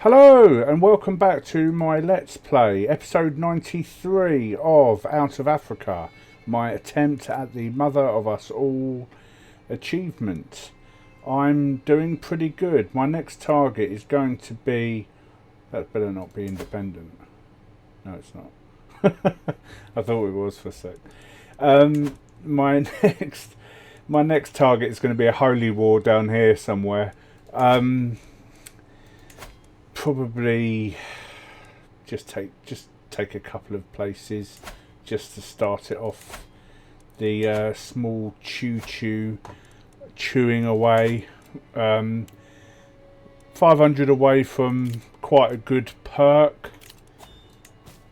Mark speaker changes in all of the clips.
Speaker 1: Hello and welcome back to my Let's Play, episode 93 of Out of Africa, my attempt at the mother of us all achievement. I'm doing pretty good. My next target is going to be... That better not be independent. No, it's not. I thought it was for a sec. My next target is going to be a holy war down here somewhere. Probably just take a couple of places just to start it off. The small chewing away. 500 away from quite a good perk.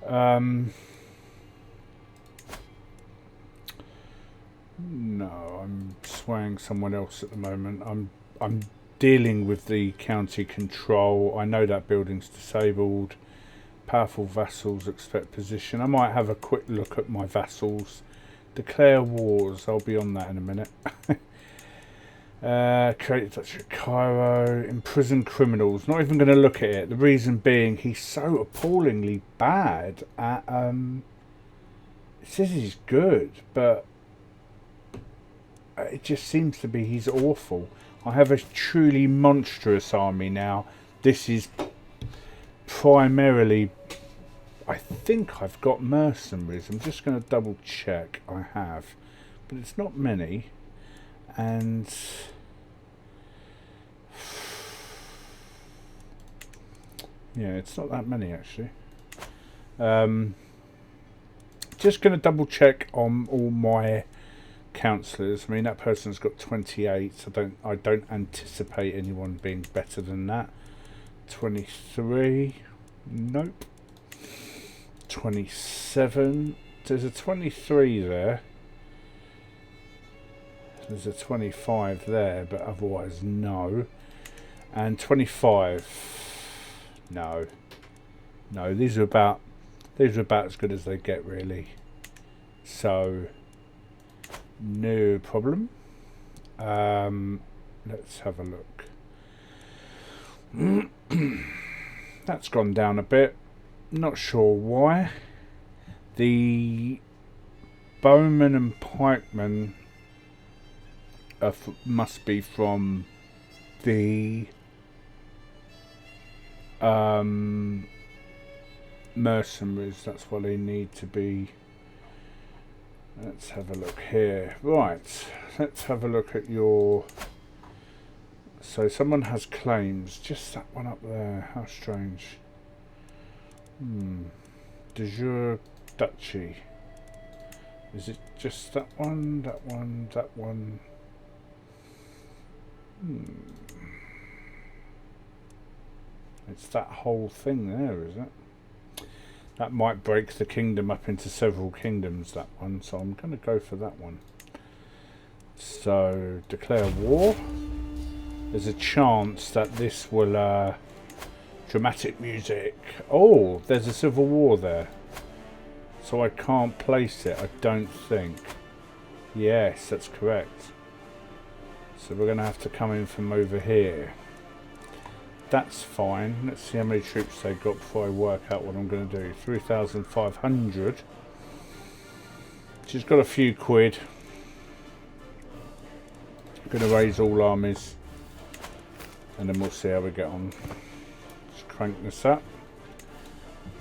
Speaker 1: No, I'm swaying someone else at the moment. I'm dealing with the county control. I know that building's disabled. Powerful vassals expect position. I might have a quick look at my vassals. Declare wars. I'll be on that in a minute. Create Dutch Cairo. Imprison criminals. Not even going to look at it. The reason being he's so appallingly bad at... it says he's good, but it just seems to be he's awful. I have a truly monstrous army now. This is primarily... I think I've got mercenaries. I'm just going to double check. I have. But it's not many. And... yeah, it's not that many actually. Just going to double check on all my... councillors. I mean, that person's got 28. I don't anticipate anyone being better than that. 23. Nope. 27. There's a 23 there. There's a 25 there, but otherwise no. And 25. No. No, these are about as good as they get really. So no problem. Let's have a look. That's gone down a bit. Not sure why. The bowmen and pikemen must be from the mercenaries. That's what they need to be. Let's have a look here. Right, let's have a look at your... So someone has claims. Just that one up there. How strange. De jure duchy. Is it just that one, that one, that one? It's that whole thing there, is it? That might break the kingdom up into several kingdoms, that one. So I'm going to go for that one. So, declare war. There's a chance that this will... dramatic music. Oh, there's a civil war there. So I can't place it, I don't think. Yes, that's correct. So we're going to have to come in from over here. That's fine. Let's see how many troops they've got before I work out what I'm going to do. 3,500. She's got a few quid. I'm going to raise all armies. And then we'll see how we get on. Let's crank this up.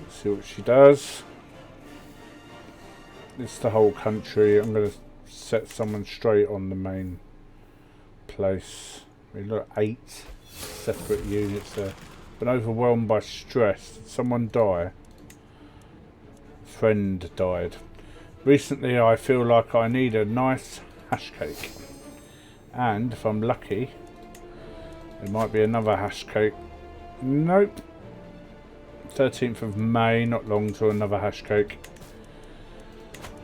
Speaker 1: Let's see what she does. It's the whole country. I'm going to set someone straight on the main place. We look 8 separate units there. Been overwhelmed by stress. Did someone die? Friend died. Recently I feel like I need a nice hash cake. And if I'm lucky, there might be another hash cake. Nope. 13th of May, not long to another hash cake.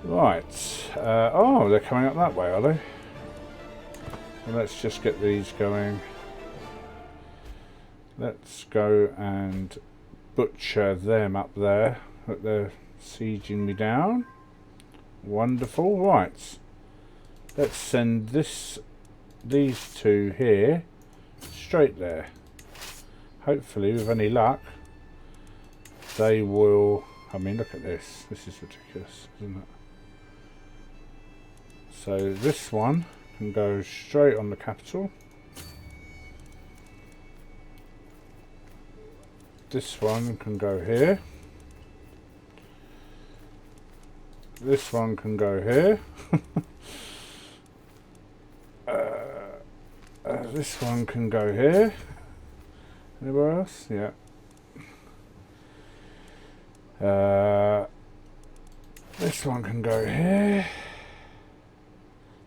Speaker 1: Right. Oh, they're coming up that way, are they? Well, let's just get these going. Let's go and butcher them up there. That they're sieging me down. Wonderful. Right. Let's send these two here straight there. hopefully with any luck they will. I mean, look at this. This is ridiculous, isn't it? So this one can go straight on the capital. This one can go here. This one can go here. This one can go here. Anywhere else? Yeah. This one can go here.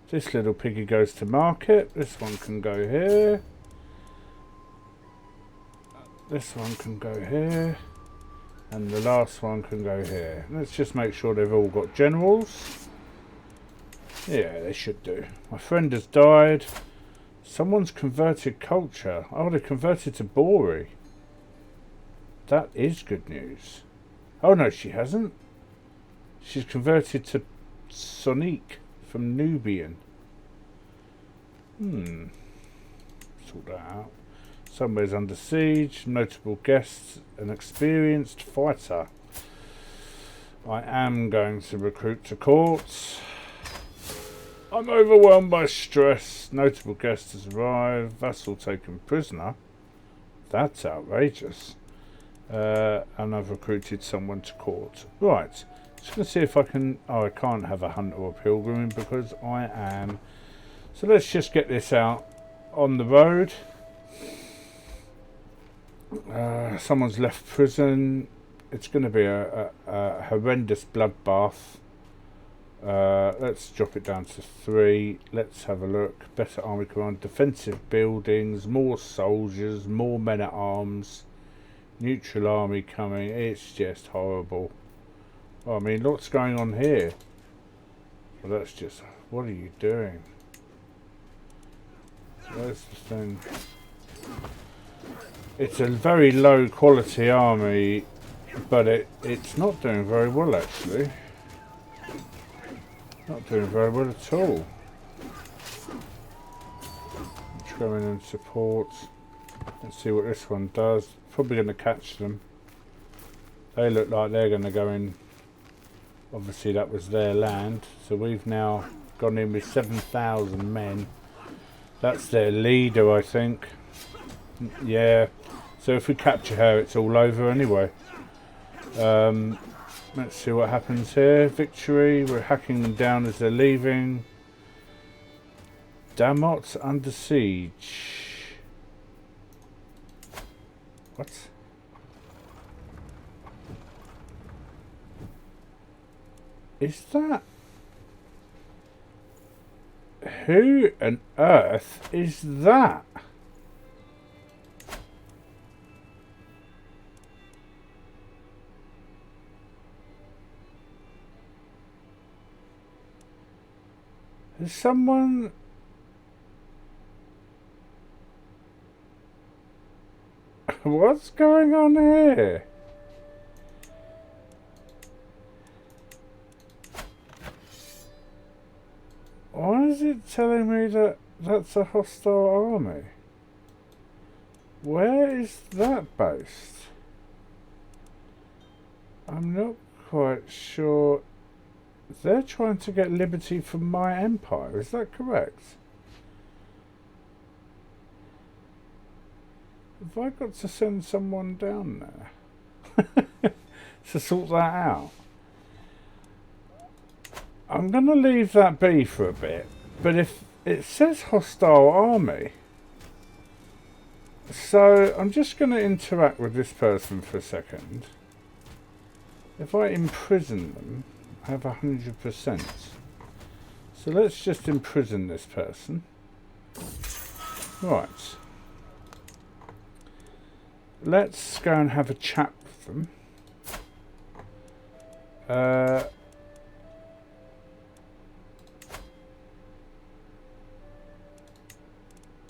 Speaker 1: This little piggy goes to market. This one can go here. This one can go here. And the last one can go here. Let's just make sure they've all got generals. Yeah, they should do. My friend has died. Someone's converted culture. Oh, they converted to Bori. That is good news. Oh no, she hasn't. She's converted to Sonic from Nubian. Sort that out. Somewhere's under siege. Notable guests. An experienced fighter. I am going to recruit to court. I'm overwhelmed by stress. Notable guest has arrived. Vassal taken prisoner. That's outrageous. And I've recruited someone to court. Right. Just going to see if I can. Oh, I can't have a hunter or pilgrim because I am. So let's just get this out on the road. Someone's left prison. It's going to be a horrendous bloodbath. Let's drop it down to 3. Let's have a look. Better army command, defensive buildings, more soldiers, more men at arms, neutral army coming. It's just horrible. Well, I mean, what's going on here? Well, that's just. What are you doing? Where's the thing? It's a very low quality army, but it's not doing very well actually. Not doing very well at all. Let's go in and support. Let's see what this one does. Probably going to catch them. They look like they're going to go in. Obviously that was their land. So we've now gone in with 7,000 men. That's their leader, I think. Yeah. So if we capture her, it's all over anyway. Let's see what happens here. Victory. We're hacking them down as they're leaving. Damot under siege. What? Is that? Who on earth is that? Is someone... What's going on here? Why is it telling me that that's a hostile army? Where is that based? I'm not quite sure. They're trying to get liberty from my empire, is that correct? Have I got to send someone down there to sort that out? I'm going to leave that be for a bit, but if it says hostile army, so I'm just going to interact with this person for a second. If I imprison them, I have 100%. So let's just imprison this person. Right. Let's go and have a chat with them.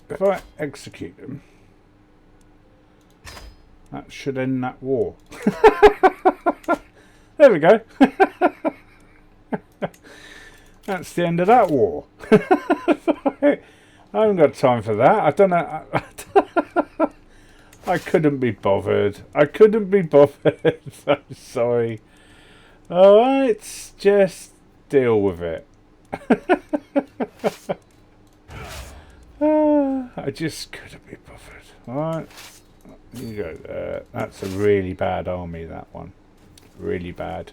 Speaker 1: If I execute them, that should end that war. There we go. That's the end of that war. I haven't got time for that. I don't know. I couldn't be bothered. I couldn't be bothered. I'm sorry. Alright, just deal with it. I just couldn't be bothered. Alright, you go there. That's a really bad army, that one. Really bad.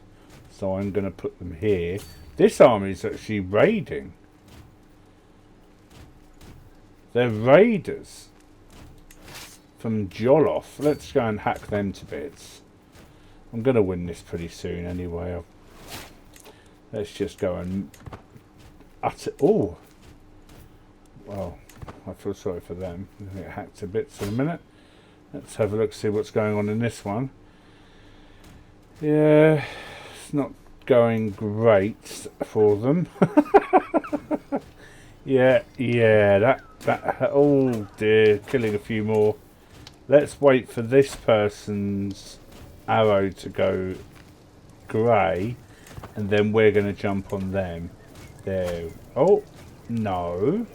Speaker 1: So I'm going to put them here. This army is actually raiding. They're raiders from Joloff. Let's go and hack them to bits. I'm going to win this pretty soon anyway. Let's just go and utter... Oh! Well, I feel sorry for them. They get hacked to bits in a minute. Let's have a look, see what's going on in this one. Yeah, it's not going great for them. yeah, that, oh dear, killing a few more. Let's wait for this person's arrow to go grey, and then we're going to jump on them. There. Oh, no.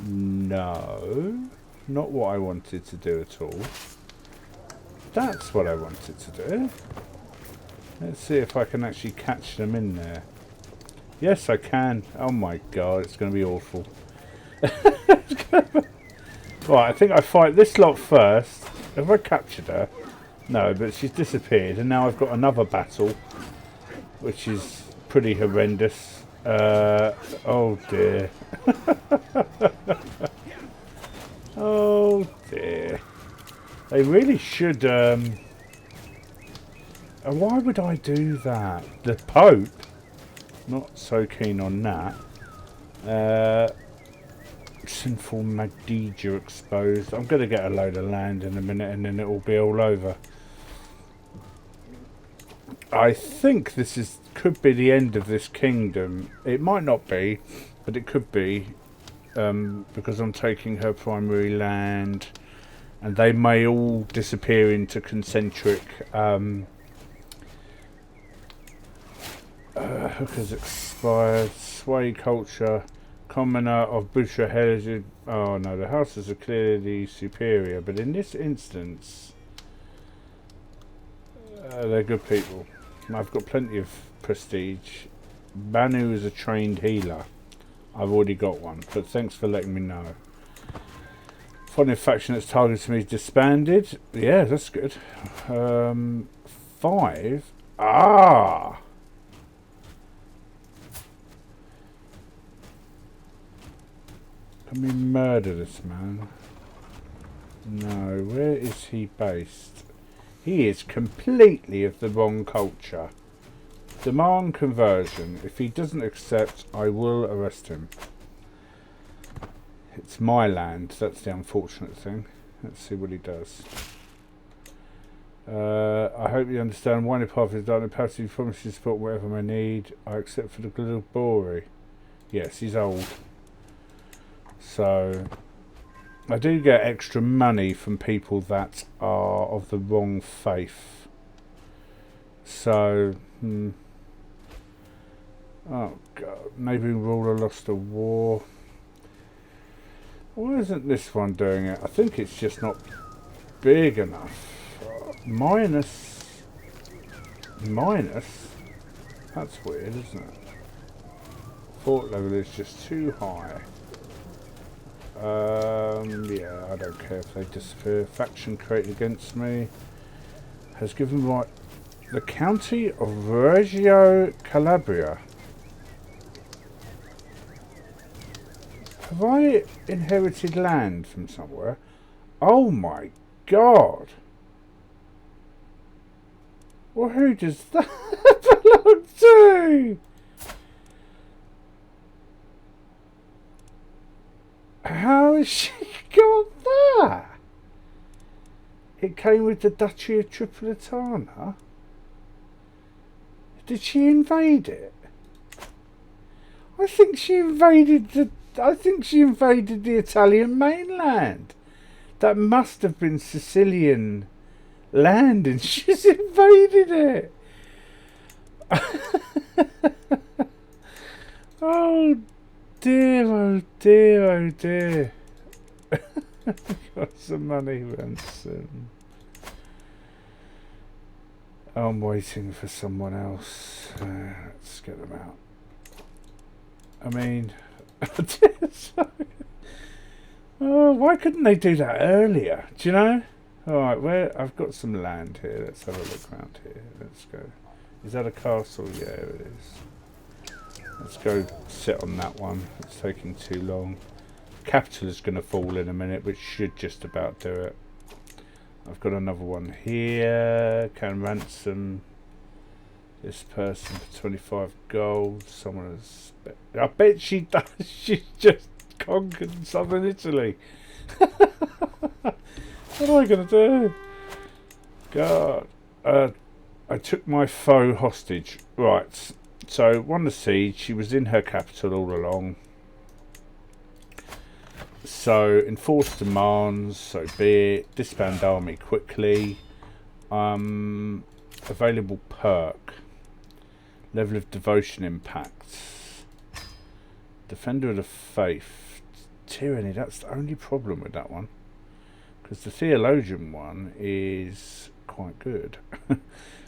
Speaker 1: No. Not what I wanted to do at all. That's what I wanted to do. Let's see if I can actually catch them in there. Yes, I can. Oh my god, it's going to be awful. Right, I think I fight this lot first. Have I captured her? No, but she's disappeared, and now I've got another battle, which is pretty horrendous. Oh dear. Oh dear. They really should, why would I do that? The Pope? Not so keen on that. Sinful Magdeja exposed. I'm going to get a load of land in a minute and then it will be all over. I think this could be the end of this kingdom. It might not be, but it could be, because I'm taking her primary land, and they may all disappear into concentric hookers expired. Sway culture, commoner of Bushra heritage. Oh no, the houses are clearly superior, but in this instance, they're good people. I've got plenty of prestige. Banu is a trained healer. I've already got one, but thanks for letting me know. Foreign faction that's targeted me is disbanded. Yeah, that's good. 5. Ah! Can we murder this man? No, where is he based? He is completely of the wrong culture. Demand conversion. If he doesn't accept, I will arrest him. It's my land. That's the unfortunate thing. Let's see what he does. I hope you understand why the path is done. The party promises to support whatever I need. I accept for the little Bori. Yes, he's old. So I do get extra money from people that are of the wrong faith. So, oh god, neighbouring ruler lost a war. Why isn't this one doing it? I think it's just not big enough. Minus. That's weird, isn't it? Fort level is just too high. Yeah, I don't care if they disappear. Faction created against me has given right the county of Reggio Calabria. Have I inherited land from somewhere? Oh my god! Well, who does that belong to? How has she got that? It came with the Duchy of Tripolitana. Did she invade it? I think she invaded the Italian mainland. That must have been Sicilian land, and she's invaded it. Oh dear, oh dear, oh dear. Got some money ransom. I'm waiting for someone else. Let's get them out. I mean, why couldn't they do that earlier? Do you know? Alright, I've got some land here. Let's have a look around here. Let's go. Is that a castle? Yeah, it is. Let's go sit on that one. It's taking too long. Capital is going to fall in a minute, which should just about do it. I've got another one here. Can ransom this person for 25 gold. Someone has... I bet she does. She's just conquered southern Italy. What am I going to do? God. I took my foe hostage. Right. So, won the siege. She was in her capital all along. So, enforce demands. So be it. Disband army quickly. Available perk. Level of devotion impacts. Defender of the faith. Tyranny. That's the only problem with that one. Because the theologian one is quite good.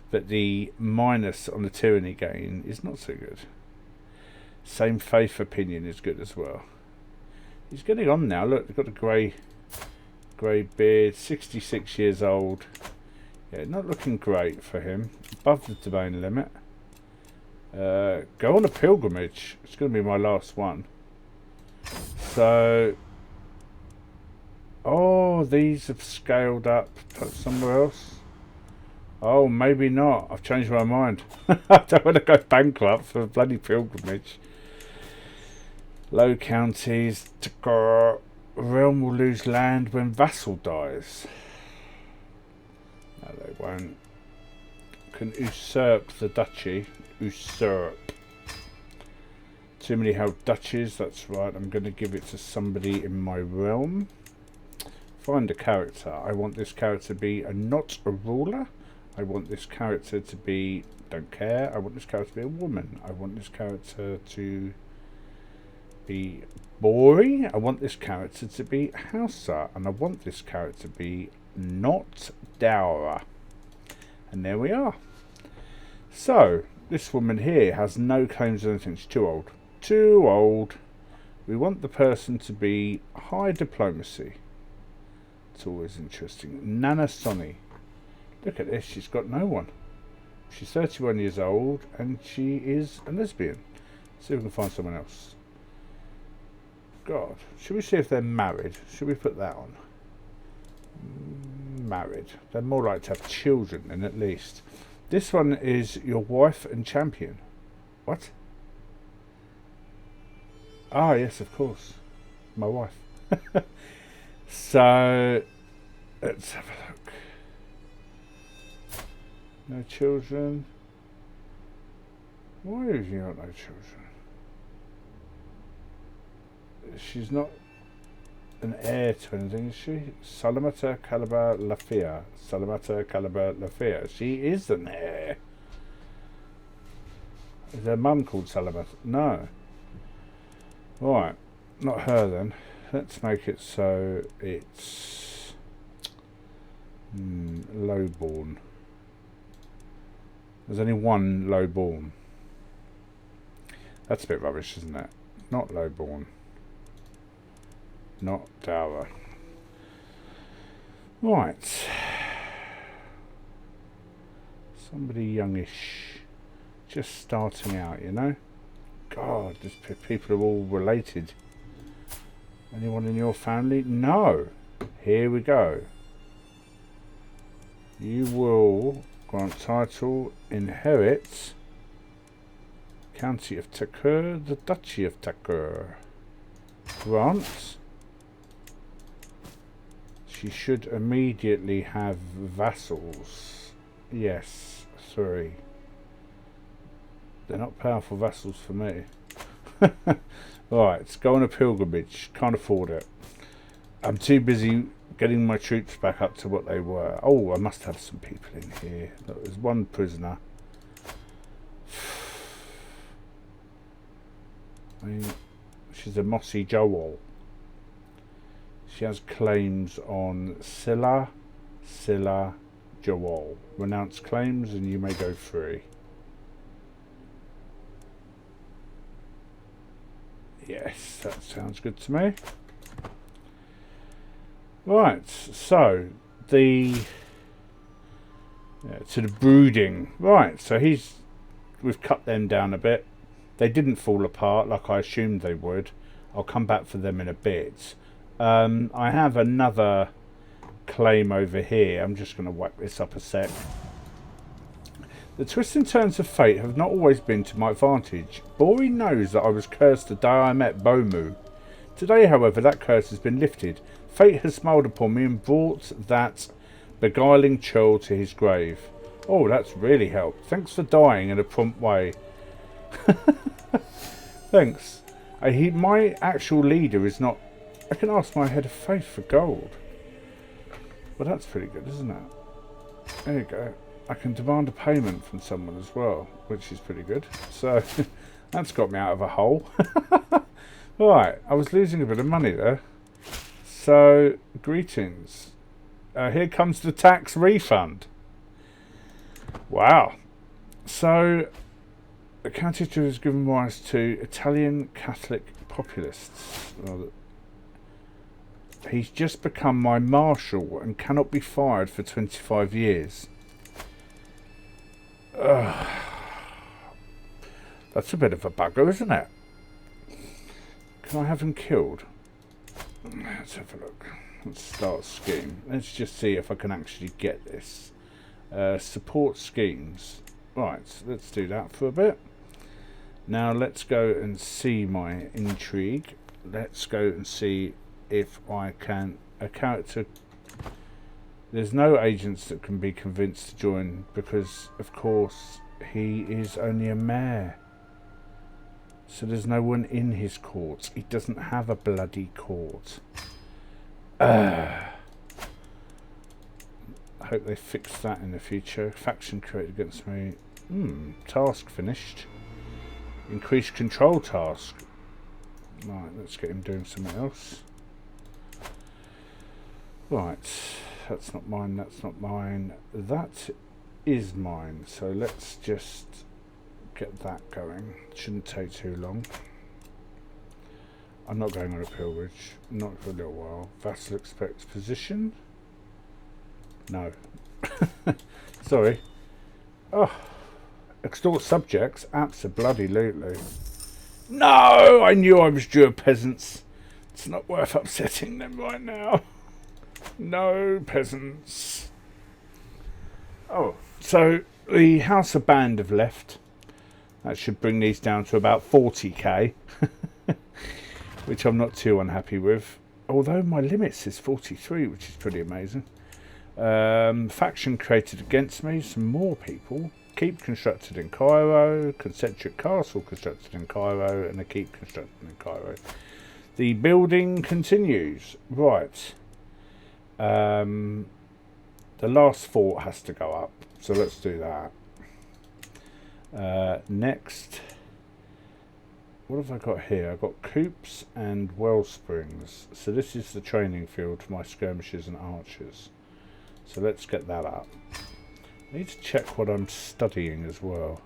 Speaker 1: But the minus on the tyranny gain is not so good. Same faith opinion is good as well. He's getting on now. Look, they've got a grey beard, 66 years old. Yeah, not looking great for him. Above the domain limit. Go on a pilgrimage. It's going to be my last one. So, oh, these have scaled up somewhere else. Oh, maybe not. I've changed my mind. I don't want to go bankrupt for a bloody pilgrimage. Low counties. Realm will lose land when vassal dies. No, they won't. Can usurp the duchy. Usurp. Too many held duchies. That's right. I'm going to give it to somebody in my realm. Find a character. I want this character to be not a ruler. I want this character to be, don't care. I want this character to be a woman. I want this character to be boring. I want this character to be Hausa. And I want this character to be not Daura. And there we are. So, this woman here has no claims on anything. She's too old. Too old. We want the person to be high diplomacy. It's always interesting. Nana Sonny. Look at this, she's got no one. She's 31 years old and she is a lesbian. Let's see if we can find someone else. God, should we see if they're married? Should we put that on? Married. They're more likely to have children than at least. This one is your wife and champion. What? Ah, yes, of course. My wife. So, let's have a look. No children. Why have you got no children? She's not an heir to anything, is she? Salamata Calaba Lafia. Salamata Calaba Lafia. She is an heir. Is her mum called Salamata? No. Right. Not her then. Let's make it so it's lowborn. There's only one lowborn. That's a bit rubbish, isn't it? Not lowborn. Not Daura. Right. Somebody youngish. Just starting out, you know? God, these people are all related. Anyone in your family? No. Here we go. You will grant title, inherit County of Takur, the Duchy of Takur. Grant. She should immediately have vassals. Yes, 3. They're not powerful vassals for me. Right, let's go on a pilgrimage. Can't afford it. I'm too busy getting my troops back up to what they were. Oh, I must have some people in here. Look, there's one prisoner. I mean, she's a mossy Joel. She has claims on Silla, Jawal. Renounce claims and you may go free. Yes, that sounds good to me. Right, so to the brooding. Right, so we've cut them down a bit. They didn't fall apart like I assumed they would. I'll come back for them in a bit. I have another claim over here. I'm just going to whack this up a sec. The twists and turns of fate have not always been to my advantage. Bori knows that I was cursed the day I met Bomu. Today, however, that curse has been lifted. Fate has smiled upon me and brought that beguiling churl to his grave. Oh, that's really helped. Thanks for dying in a prompt way. Thanks. My actual leader is not... I can ask my head of faith for gold. Well, that's pretty good, isn't it? There you go. I can demand a payment from someone as well, which is pretty good. So, that's got me out of a hole. Right, I was losing a bit of money there. So, greetings. Here comes the tax refund. Wow. So, the county has given rise to Italian Catholic populists. He's just become my marshal and cannot be fired for 25 years. That's a bit of a bugger, isn't it? Can I have him killed? Let's have a look. Let's start a scheme. Let's just see if I can actually get this. Support schemes. Right, let's do that for a bit. Now let's go and see my intrigue. Let's go and see if I can... A character... There's no agents that can be convinced to join because, of course, he is only a mayor. So there's no one in his court. He doesn't have a bloody court. I hope they fix that in the future. Faction created against me. Task finished. Increased control task. Right, let's get him doing something else. Right. That's not mine, that's not mine. That is mine. So let's just get that going. Shouldn't take too long. I'm not going on a pilgrimage. Not for a little while. Vassal expects position. No. Sorry. Oh. Extort subjects. Abso-bloody-lutely. No! I knew I was due a peasants. It's not worth upsetting them right now. No peasants. Oh, so the House of Band have left. That should bring these down to about 40k, which I'm not too unhappy with. Although my limit is 43, which is pretty amazing. Faction created against me. Some more people. Keep constructed in Cairo. Concentric castle constructed in Cairo, and a keep constructed in Cairo. The building continues. Right. The last fort has to go up, so let's do that. Next, what have I got here? I've got coops and well springs. So this is the training field for my skirmishers and archers. So let's get that up. I need to check what I'm studying as well.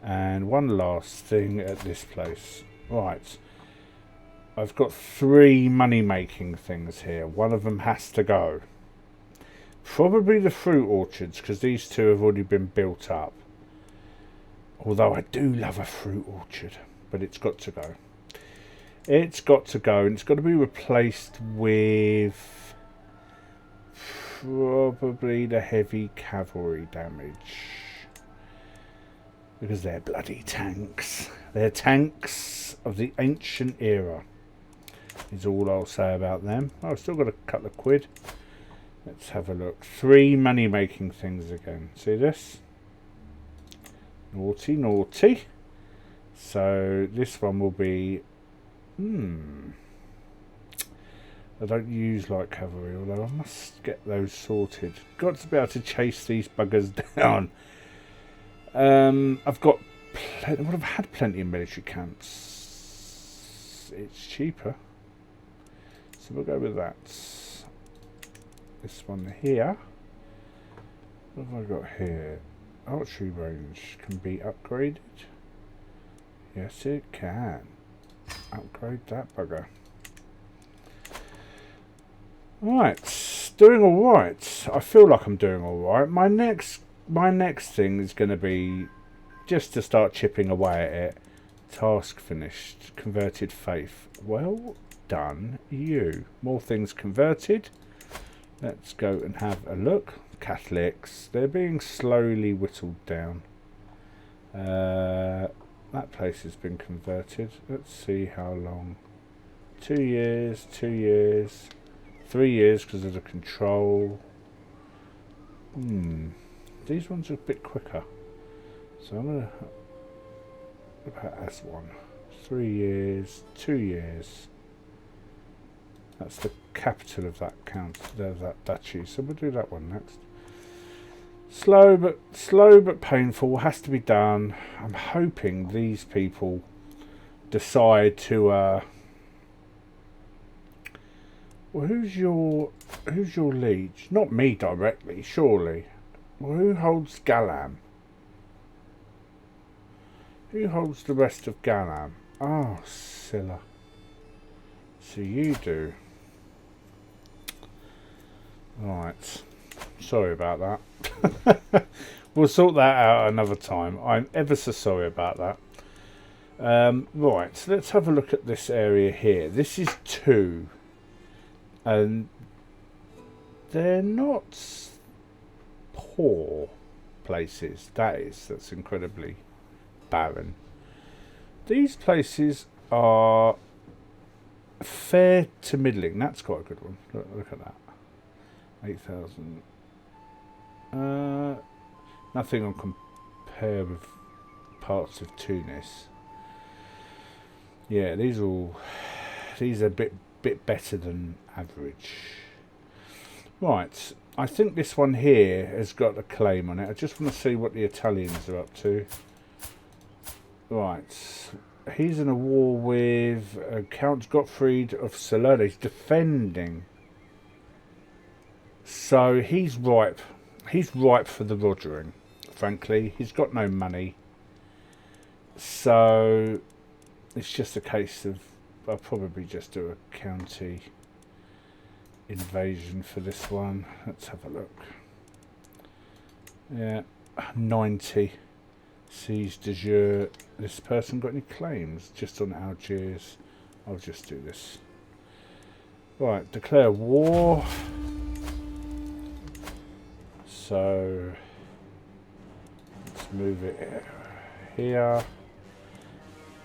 Speaker 1: And one last thing at this place. Right. I've got 3 money-making things here. One of them has to go. Probably the fruit orchards, because these 2 have already been built up. Although I do love a fruit orchard, but it's got to go. It's got to go, and it's got to be replaced with probably the heavy cavalry damage. Because they're bloody tanks. They're tanks of the ancient era. Is all I'll say about them. Oh, I've still got a couple of quid. Let's have a look. 3 money-making things again. See this? Naughty, naughty. So this one will be... I don't use light cavalry, although I must get those sorted. Got to be able to chase these buggers down. I've got... would have had plenty of military camps. It's cheaper. So we'll go with that. This one here. What have I got here? Archery range can be upgraded. Yes, it can. Upgrade that bugger. Right, doing all right. I feel like I'm doing all right. My next thing is going to be just to start chipping away at it. Task finished. Converted faith. Well done, you. More things converted. Let's go and have a look. Catholics. They're being slowly whittled down. That place has been converted. Let's see how long. 2 years, 2 years. 3 years because of the control. These ones are a bit quicker. So I'm going to... What about S1? 3 years, 2 years. That's the capital of that that duchy. So we'll do that one next. Slow but painful. Has to be done. I'm hoping these people decide to... Well, who's your liege? Not me directly, surely. Well, who holds Galam? Who holds the rest of Galam? Oh, Scylla. So you do. Right. Sorry about that. We'll sort that out another time. I'm ever so sorry about that. Right, so let's have a look at this area here. This is 2. And they're not poor places. That's incredibly barren. These places are fair to middling. That's quite a good one. Look at that. 8,000. Nothing on compare with parts of Tunis. Yeah, these are a bit better than average. Right, I think this one here has got a claim on it. I just want to see what the Italians are up to. Right, he's in a war with Count Gottfried of Salerno. He's defending. So he's ripe. He's ripe for the rogering, frankly. He's got no money. So it's just a case of... I'll probably just do a county invasion for this one. Let's have a look. Yeah, 90. Siege de jure. This person got any claims? Just on Algiers. I'll just do this. Right, declare war. So let's move it here.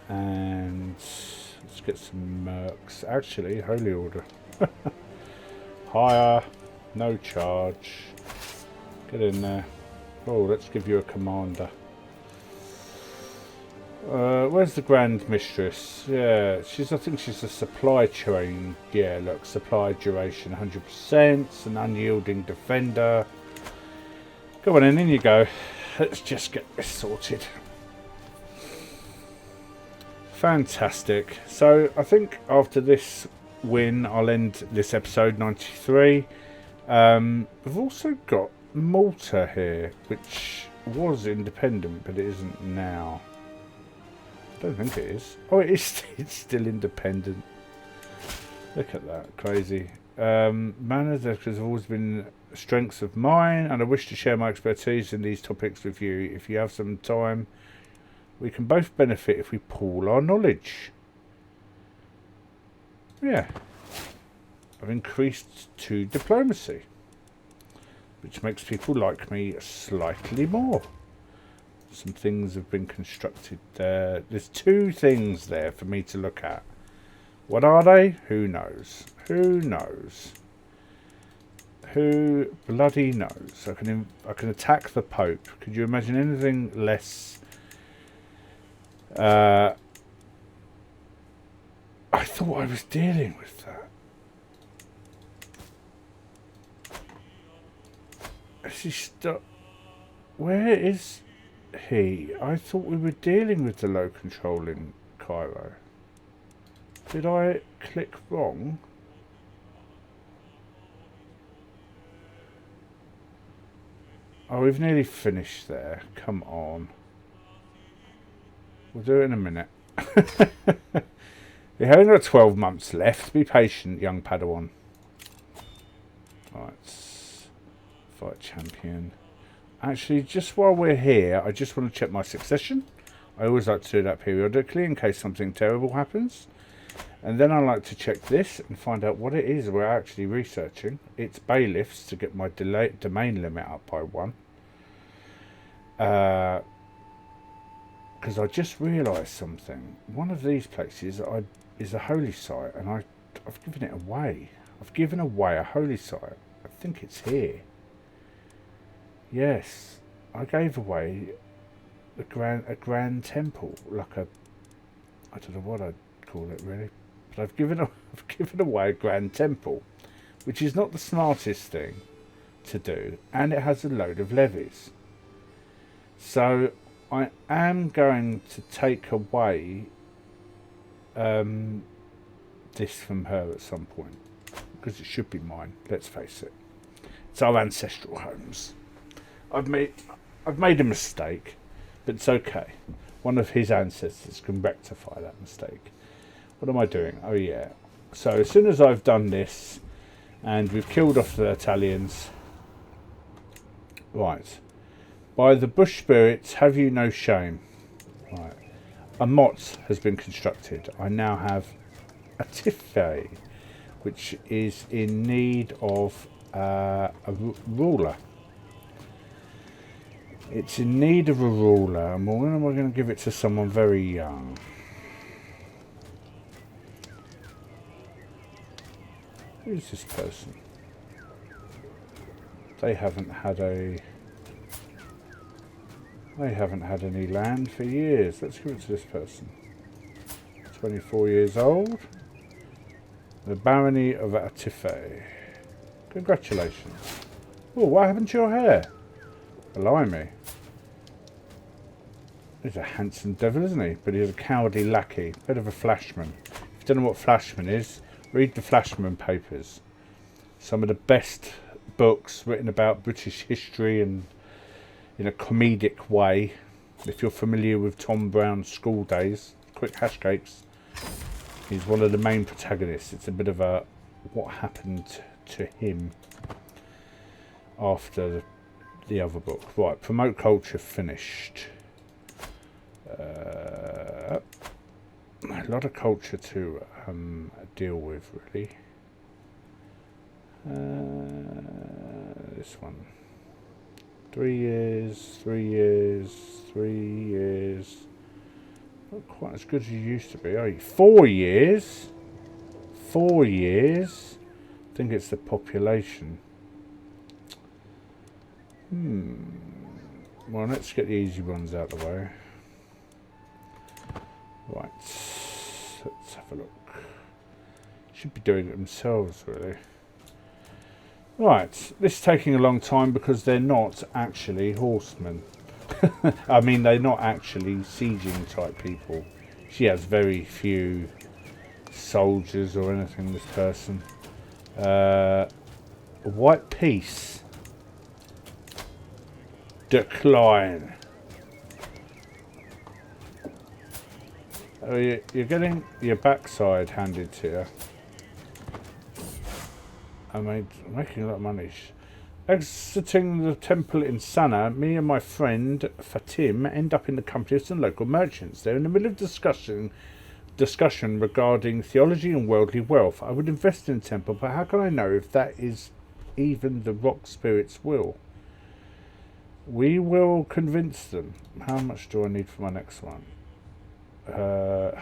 Speaker 1: And let's get some mercs. Actually, holy order. Hire, no charge. Get in there. Oh, let's give you a commander. Where's the Grand Mistress? Yeah, I think she's a supply chain. Yeah, look, supply duration 100%. An unyielding defender. Go on in you go. Let's just get this sorted. Fantastic. So I think after this win, I'll end this episode 93. We've also got Malta here, which was independent, but it isn't now. I don't think it is. Oh, it is. It's still independent. Look at that. Crazy. Manners have always been strengths of mine, and I wish to share my expertise in these topics with you. If you have some time, we can both benefit if we pool our knowledge. Yeah. I've increased to diplomacy, which makes people like me slightly more. Some things have been constructed there. There's 2 things there for me to look at. What are they? Who knows? Who knows? Who bloody knows? I can attack the Pope. Could you imagine anything less? I thought I was dealing with that. Is he stuck? Where is he? I thought we were dealing with the low control in Cairo. Did I click wrong? Oh, we've nearly finished there. Come on. We'll do it in a minute. We've only got 12 months left. Be patient, young Padawan. Right. Fight champion. Actually, just while we're here, I just want to check my succession. I always like to do that periodically in case something terrible happens. And then I like to check this and find out what it is we're actually researching. It's bailiffs to get my domain limit up by 1. Because I just realised something. One of these places is a holy site, and I've given it away. I've given away a holy site. I think it's here. Yes, I gave away a grand temple, like I don't know what I'd call it really, but I've given away a grand temple, which is not the smartest thing to do, and it has a load of levies. So I am going to take away this from her at some point, because it should be mine. Let's face it, it's our ancestral homes. I've made a mistake, but it's okay. One of his ancestors can rectify that mistake. What am I doing? Oh yeah. So as soon as I've done this, and we've killed off the Italians, right? By the bush spirits, have you no shame? Right. A mott has been constructed. I now have a tiffay, which is in need of a ruler. It's in need of a ruler, and when am I going to give it to someone very young? Who's this person? They haven't had any land for years. Let's give it to this person. 24 years old. The Barony of Atife. Congratulations. Oh, what happened to your hair? Blimey. He's a handsome devil, isn't he? But he's a cowardly lackey. Bit of a flashman. If you don't know what flashman is, read the Flashman Papers. Some of the best books written about British history and in a comedic way. If you're familiar with Tom Brown's School Days, Quick Hash Cakes, he's one of the main protagonists. It's a bit of a what happened to him after the other book. Right, promote culture finished. A lot of culture to deal with, really. This one. 3 years, 3 years, 3 years. Not quite as good as you used to be, are you? 4 years? 4 years? I think it's the population. Well, let's get the easy ones out of the way. Right. Let's have a look. Should be doing it themselves, really. Right. This is taking a long time because they're not actually horsemen. I mean, they're not actually sieging type people. She has very few soldiers or anything, this person. A white peace. Decline. Oh, you're getting your backside handed to you. I'm making a lot of money. Exiting the temple in Sana, me and my friend Fatim end up in the company of some local merchants. They're in the middle of discussion regarding theology and worldly wealth. I would invest in the temple, but how can I know if that is even the rock spirit's will? We will convince them. How much do I need for my next one?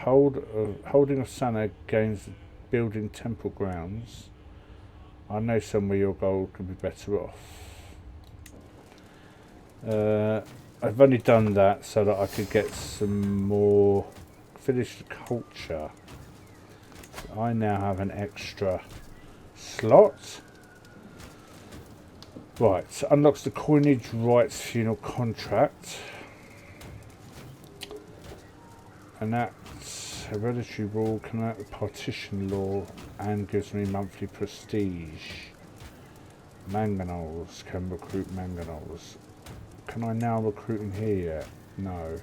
Speaker 1: Holding of Sana gains building temple grounds. I know somewhere your gold could be better off. I've only done that so that I could get some more. Finish the culture. I now have an extra slot. Right, so unlocks the coinage rights funeral contract. Enacts hereditary rule, can enact the partition law, and gives me monthly prestige. Mangonels, can recruit mangonels. Can I now recruit in here yet? No.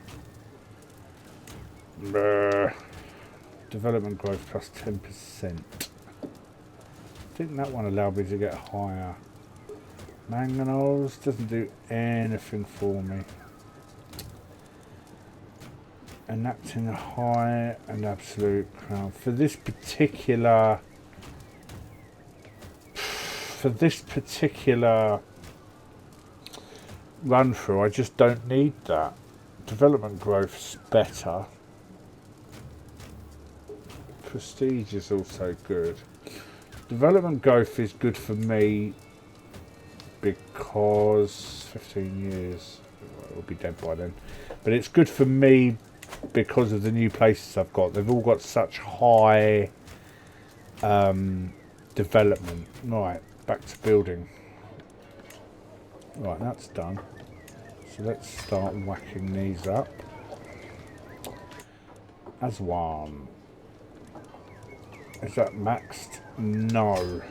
Speaker 1: Brr. Development growth plus 10%. I think that one allowed me to get higher. Manganese doesn't do anything for me. Enacting a high and absolute crown. For this particular run through, I just don't need that. Development growth's better. Prestige is also good. Development growth is good for me because 15 years, well, it'll be dead by then. But it's good for me because of the new places I've got. They've all got such high development. Right, back to building. Right, that's done. So let's start whacking these up. As one. Is that maxed? No.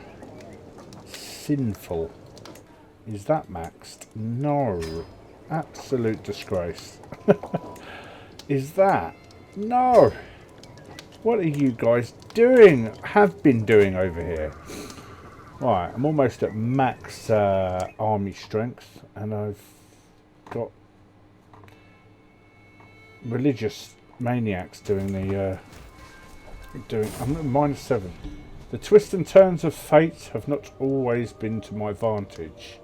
Speaker 1: Sinful. Is that maxed? No. Absolute disgrace. Is that? No. What are you guys doing? Have been doing over here? Right, I'm almost at max army strength, and I've got religious maniacs doing the I'm at -7. The twists and turns of fate have not always been to my advantage.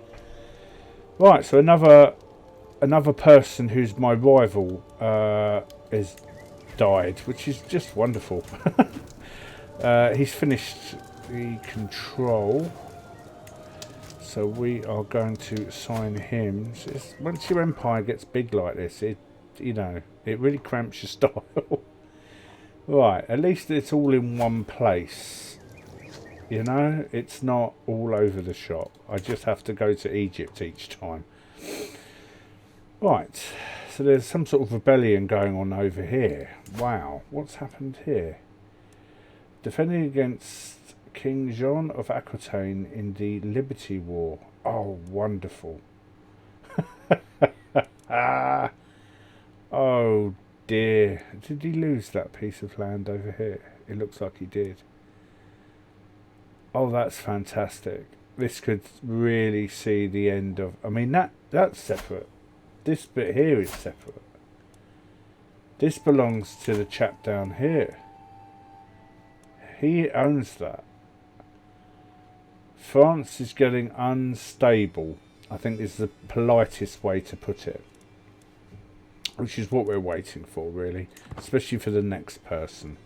Speaker 1: Right, so another person who's my rival has died, which is just wonderful. He's finished the control, so we are going to assign him. Once your empire gets big like this, it really cramps your style. Right, at least it's all in one place. You know, it's not all over the shop. I just have to go to Egypt each time. Right, so there's some sort of rebellion going on over here. Wow, what's happened here? Defending against King John of Aquitaine in the Liberty War. Oh, wonderful. Oh dear. Did he lose that piece of land over here? It looks like he did. Oh, that's fantastic. This could really see the end of... I mean, that's separate. This bit here is separate. This belongs to the chap down here. He owns that. France is getting unstable. I think is the politest way to put it. Which is what we're waiting for, really. Especially for the next person.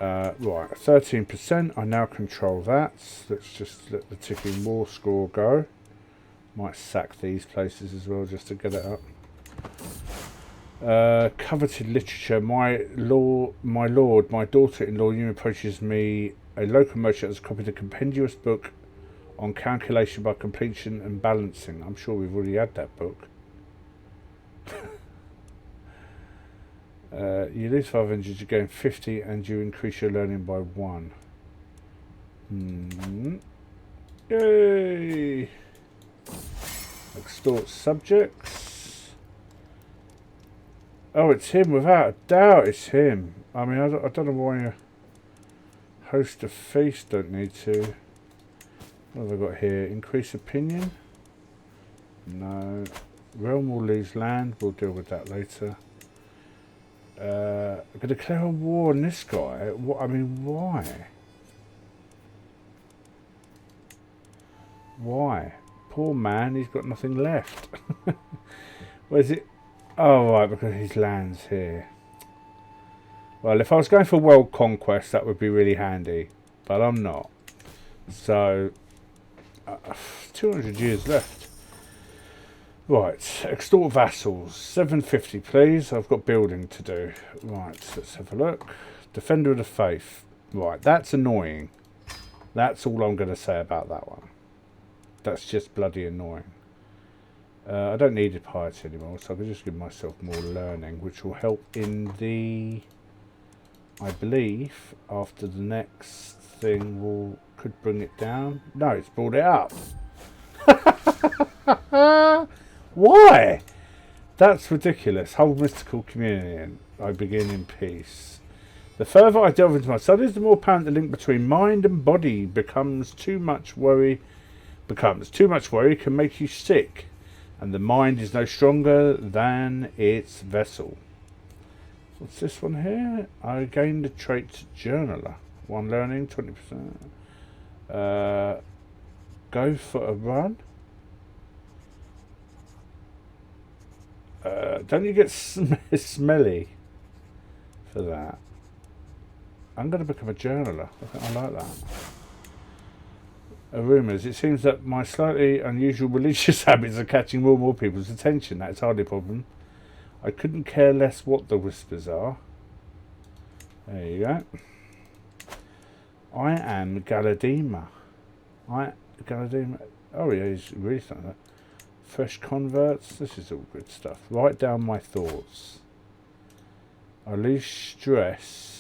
Speaker 1: Right, 13%. I now control that. Let's just let the ticking war score go. Might sack these places as well just to get it up. Coveted literature. My lord, my daughter-in-law, you approaches me. A local merchant has copied a compendious book on calculation by completion and balancing. I'm sure we've already had that book. You lose 500, you gain 50, and you increase your learning by 1. Yay! Extort subjects. Oh, it's him, without a doubt it's him. I mean, I don't know why a host a feast don't need to. What have I got here? Increase opinion? No. Realm will lose land. We'll deal with that later. I'm going to declare a war on this guy. What? I mean, why? Why? Poor man, he's got nothing left. Where's it? Oh, right, because his land's here. Well, if I was going for world conquest, that would be really handy. But I'm not. So, 200 years left. Right, extort vassals. 750, please. I've got building to do. Right, let's have a look. Defender of the Faith. Right, that's annoying. That's all I'm going to say about that one. That's just bloody annoying. I don't need a piety anymore, so I can just give myself more learning, which will help in the... I believe after the next thing could bring it down. No, it's brought it up. Why? That's ridiculous. Hold mystical communion. I begin in peace. The further I delve into my studies, the more apparent the link between mind and body becomes. Too much worry can make you sick, and the mind is no stronger than its vessel. What's this one here? I gained the trait journaler. One learning, 20%. Go for a run. Don't you get smelly for that? I'm going to become a journaler. I like that. Rumours. It seems that my slightly unusual religious habits are catching more and more people's attention. That's hardly a problem. I couldn't care less what the whispers are. There you go. I am Galadima. Galadima. Oh yeah, he's really starting that. Fresh converts. This is all good stuff. Write down my thoughts. I lose stress.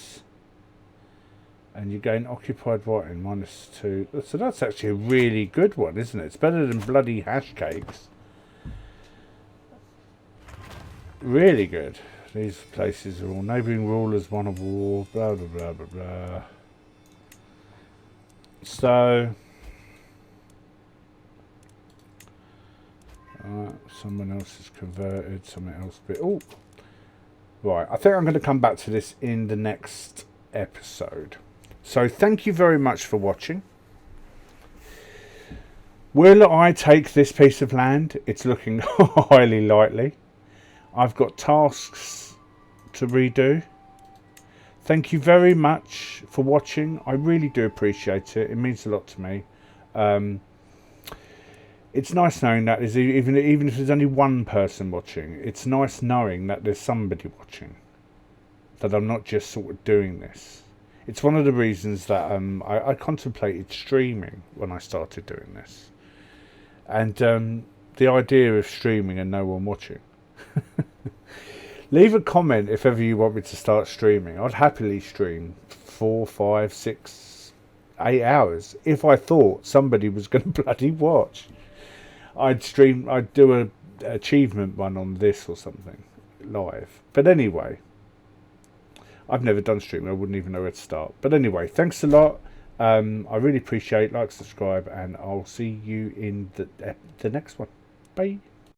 Speaker 1: And you gain occupied writing, -2. So that's actually a really good one, isn't it? It's better than bloody hash cakes. Really good. These places are all neighbouring rulers, one of war, blah blah blah blah blah. So someone else is converted, something else oh right, I think I'm going to come back to this in the next episode. So thank you very much for watching. Will I take this piece of land? It's looking highly likely. I've got tasks to redo. Thank you very much for watching. I really do appreciate it. It means a lot to me. It's nice knowing that there's even if there's only one person watching, it's nice knowing that there's somebody watching. That I'm not just sort of doing this. It's one of the reasons that I contemplated streaming when I started doing this. And the idea of streaming and no one watching. Leave a comment if ever you want me to start streaming. I'd happily stream 4, 5, 6, 8 hours if I thought somebody was going to bloody watch. I'd do an achievement one on this or something live. But anyway, I've never done streaming. I wouldn't even know where to start. But anyway, thanks a lot. I really appreciate it. Like, subscribe, and I'll see you in the next one. Bye.